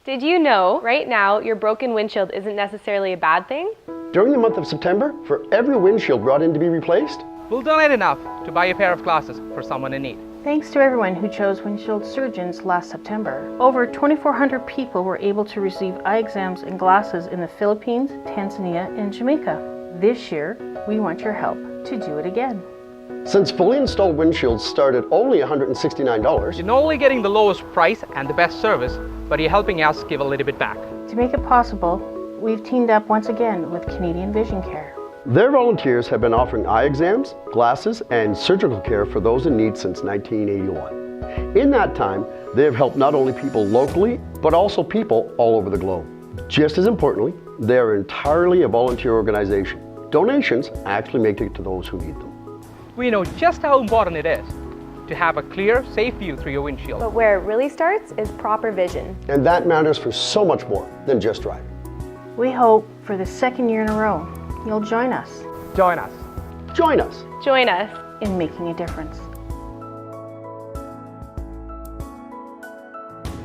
Did you know right now your broken windshield isn't necessarily a bad thing? During the month of September, for every windshield brought in to be replaced, we'll donate enough to buy a pair of glasses for someone in need. Thanks to everyone who chose windshield surgeons last September. Over 2,400 people were able to receive eye exams and glasses in the Philippines, Tanzania, and Jamaica. This year, we want your help to do it again. since fully installed windshields start at only $169, You're not only getting the lowest price and the best service, but you're helping us give a little bit back. To make it possible, we've teamed up once again with Canadian Vision Care. their volunteers have been offering eye exams, glasses, and surgical care for those in need since 1981. In that time, they have helped not only people locally, but also people all over the globe. Just as importantly, they are entirely a volunteer organization. Donations actually make it to those who need them. We know just how important it is to have a clear, safe view through your windshield. But where it really starts is proper vision. And that matters for so much more than just driving. We hope for the second year in a row, you'll join us Join us. Join us. Join us. in making a difference.